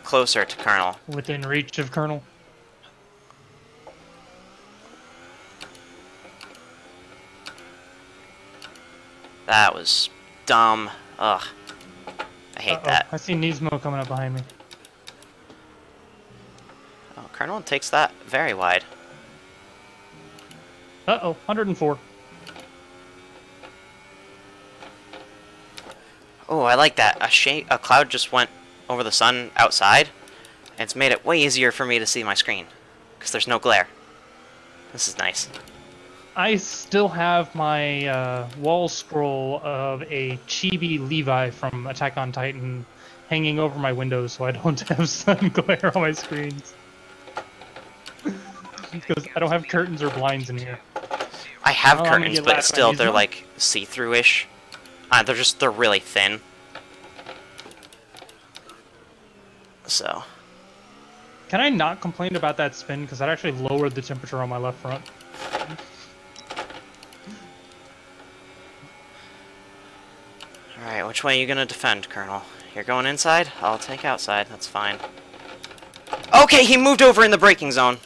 closer to Colonel. Within reach of Colonel. That was dumb. Ugh. I hate that. I see Nismo coming up behind me. Oh, Colonel takes that very wide. Uh-oh, 104. Oh, I like that. A cloud just went over the sun outside, and it's made it way easier for me to see my screen, because there's no glare. This is nice. I still have my wall scroll of a chibi Levi from Attack on Titan hanging over my windows so I don't have sun glare on my screens. Because I don't have curtains or blinds in here. I have Oh, I'm gonna curtains, get but lapped by still, these they're ones. like see-through-ish. They're really thin. So, Can I not complain about that spin? Because that actually lowered the temperature on my left front. alright, which way are you gonna defend, Colonel? You're going inside? I'll take outside, that's fine. Okay, he moved over in the braking zone.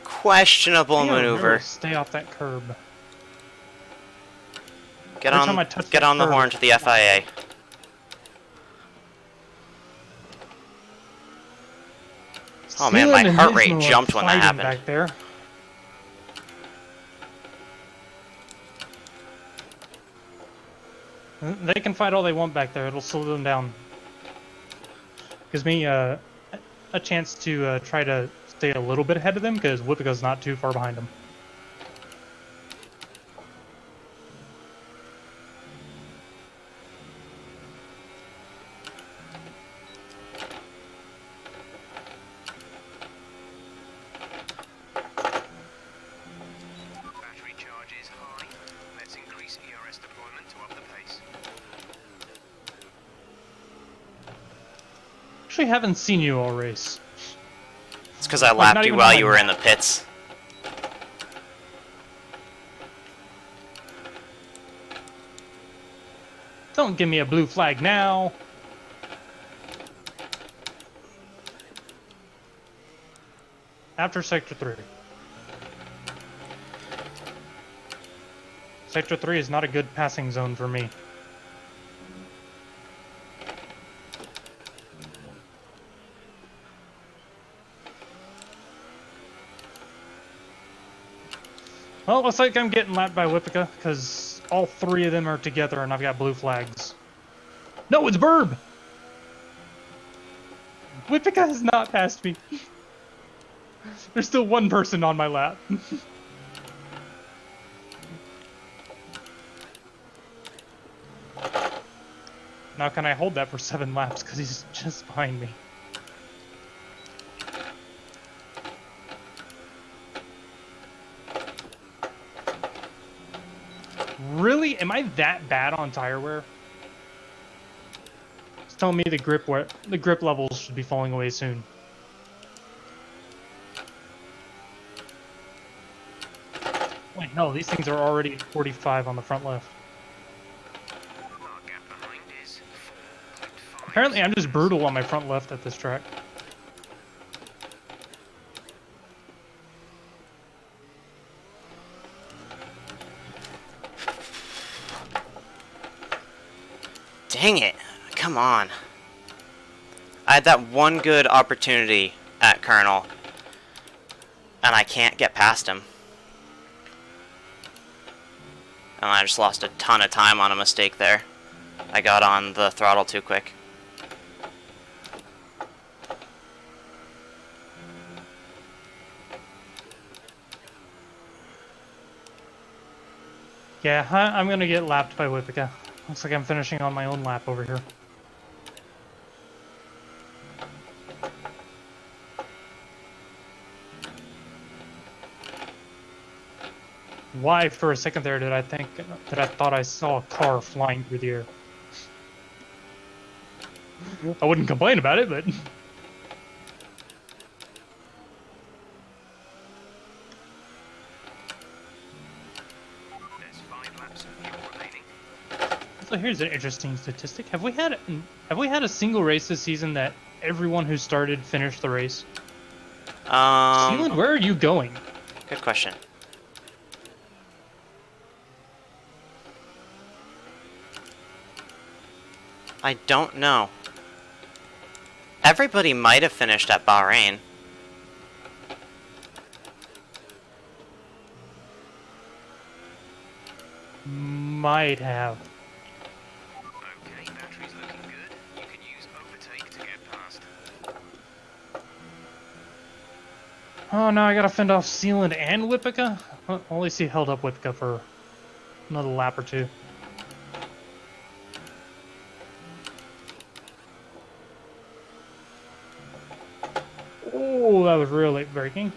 Questionable Damn, maneuver. really stay off that curb. Get Every time I touch get that on the curb, horn to the FIA. Oh man, my Steven and heart rate Nismo are jumped when that fighting happened. back there. They can fight all they want back there. It'll slow them down. Gives me a chance to try to stay a little bit ahead of them because Whippica's not too far behind them. Battery charge is high. Let's increase ERS deployment to up the pace. Actually, haven't seen you all race. It's because I Like, lapped not you even while on my you were in the map. pits. Don't give me a blue flag now. After Sector 3. Sector 3 is not a good passing zone for me. Well, it looks like I'm getting lapped by Whippica, because all three of them are together and I've got blue flags. No, it's Burb! Whippica has not passed me. There's still one person on my lap. Now can I hold that for 7 laps, because he's just behind me. Really? Am I that bad on tire wear? It's telling me the grip levels should be falling away soon. Wait, no, these things are already at 45 on the front left. Our gap behind is 4.5. Apparently I'm just brutal on my front left at this track. Dang it. Come on. I had that one good opportunity at Colonel, and I can't get past him. And I just lost a ton of time on a mistake there. I got on the throttle too quick. Yeah, I'm gonna get lapped by Whippica. Looks like I'm finishing on my own lap over here. Why, for a second there, did I think that I thought I saw a car flying through the air? I wouldn't complain about it, but... There's 5 laps of fuel remaining. So here's an interesting statistic. Have we had a single race this season that everyone who started finished the race? Sealand, where are you going? Good question. I don't know. Everybody might have finished at Bahrain. Might have. Okay, battery's looking good. You can use overtake to get past. Oh no, I gotta fend off Sealand and Whippica? I'll at least he held up Whippica for another lap or two. Oh, that was real late braking.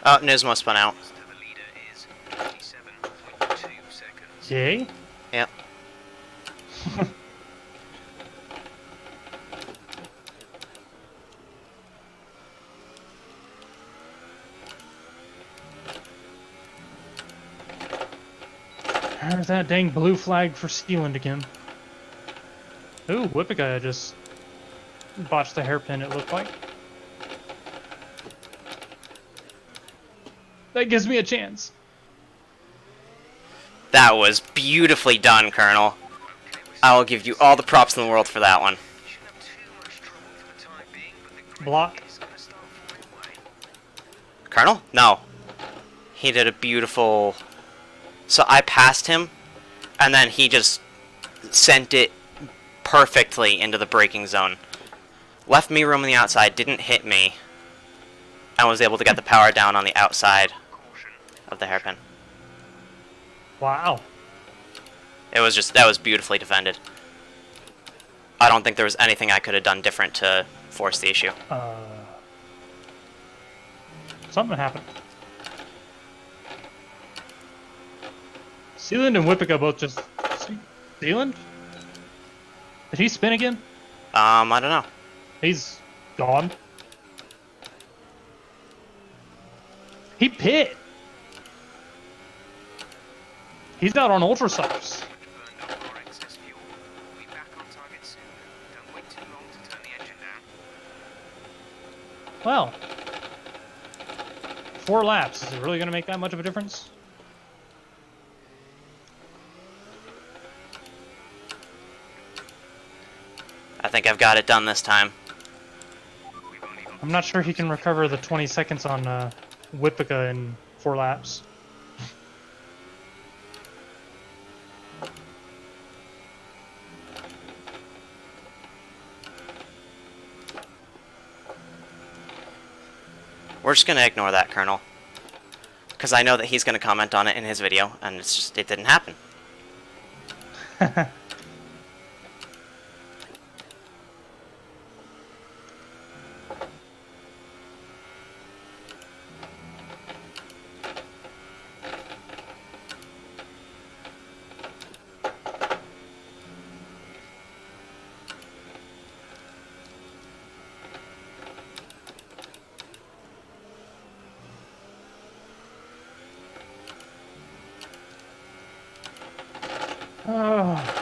Oh, Nismo spun out. To the leader is 27.2 seconds. Jay? Yep. There's that dang blue flag for Sealand again. Ooh, Whippica just botched the hairpin, it looked like. That gives me a chance. That was beautifully done, Colonel. I will give you all the props in the world for that one. Shouldn't have too much trouble for the time being, but the grip Block. is gonna start falling away. Colonel? No. He did a beautiful... So I passed him, and then he just sent it perfectly into the braking zone. Left me room on the outside, didn't hit me, and was able to get the power down on the outside Caution. of the hairpin. Wow. It was just, that was beautifully defended. I don't think there was anything I could have done different to force the issue. Something happened. Sealand and Whippica both just... Sealand? Did he spin again? I don't know. He's gone. He pit. He's out on ultra softs. Burned off our excess fuel. We'll be back on target soon. Don't wait too long to turn the engine down. Well, 4 laps. Is it really going to make that much of a difference? I think I've got it done this time. We've only got I'm not sure he can recover the 20 seconds on Whippica in 4 laps. We're just gonna ignore that, Colonel. Because I know that he's gonna comment on it in his video, and it's just, it didn't happen. Oh.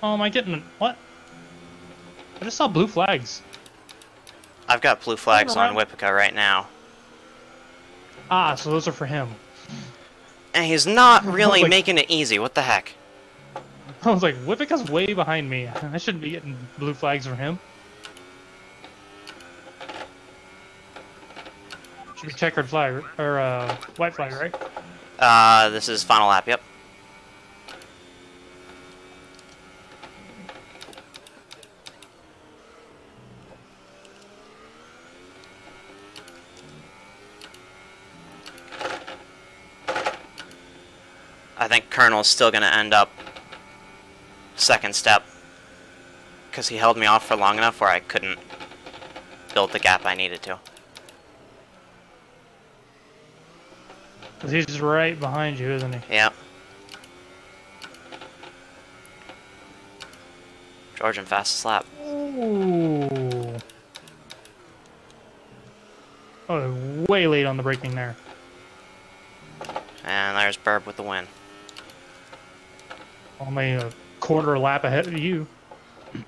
Oh, am I getting what? I just saw blue flags. I've got blue flags on around. Whippica right now. Ah, so those are for him. And he's not I was really like- making it easy. What the heck? I was like, Whippica's way behind me. I shouldn't be getting blue flags for him. Should be checkered flag or white flag, right? This is final lap. Yep. I think Colonel's still going to end up second step because he held me off for long enough where I couldn't build the gap I needed to. 'Cause he's right behind you, isn't he? Yep. Georgian fastest lap. Ooh. Oh, way late on the braking there. And there's Burb with the win. Only a quarter lap ahead of you. Green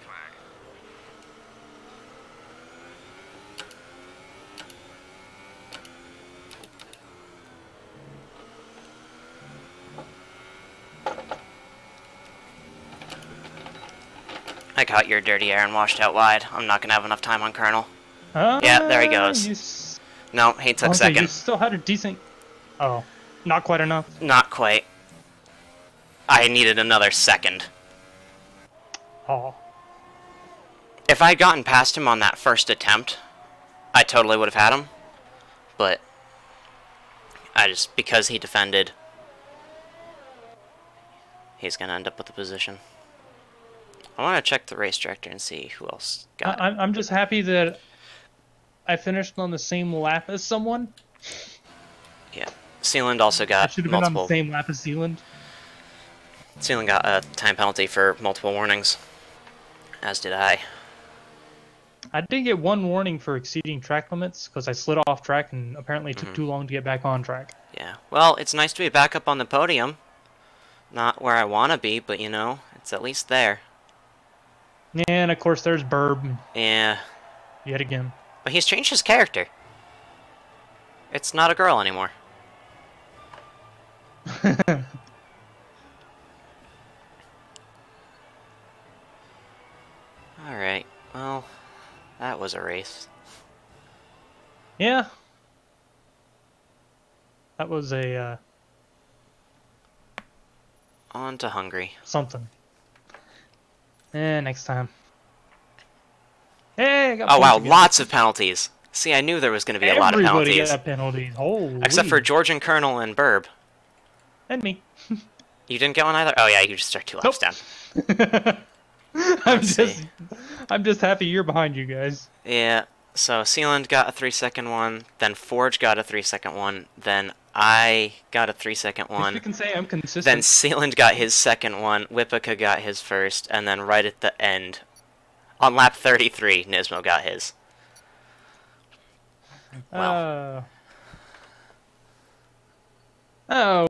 flag. I caught your dirty air and washed out wide. I'm not going to have enough time on Colonel. Yeah, there he goes. No, he took Okay, you second. still had a decent... Oh, not quite enough. Not quite. I needed another second. Oh. If I had gotten past him on that first attempt, I totally would have had him. But because he defended, he's going to end up with the position. I want to check the race director and see who else got it. I'm just happy that I finished on the same lap as someone. Yeah. Sealand also I got should have been on the multiple. same lap as Zealand. Sealand got a time penalty for multiple warnings, as did I. I did get one warning for exceeding track limits because I slid off track and apparently took too long to get back on track. Yeah. Well, it's nice to be back up on the podium. Not where I want to be, but you know, it's at least there. And of course there's Burb Yeah. yet again. But he's changed his character. It's not a girl anymore. Alright, well, that was a race. Yeah. That was a On to Hungary. something. Next time. Hey, I got Oh wow, points again. lots of penalties. See, I knew there was going to be a lot of Everybody penalties. got penalties. Holy. Except for Georgian Colonel and Burb. And me. You didn't get one either? Oh yeah, you just start 2 laps Nope. down. I'm just happy you're behind you guys. Yeah, so Sealand got a 3-second one, then Forge got a 3-second one, then I got a 3-second If you one, can say I'm then consistent. Sealand got his second one, Whippica got his first, and then right at the end, on lap 33, Nismo got his. Wow. Oh.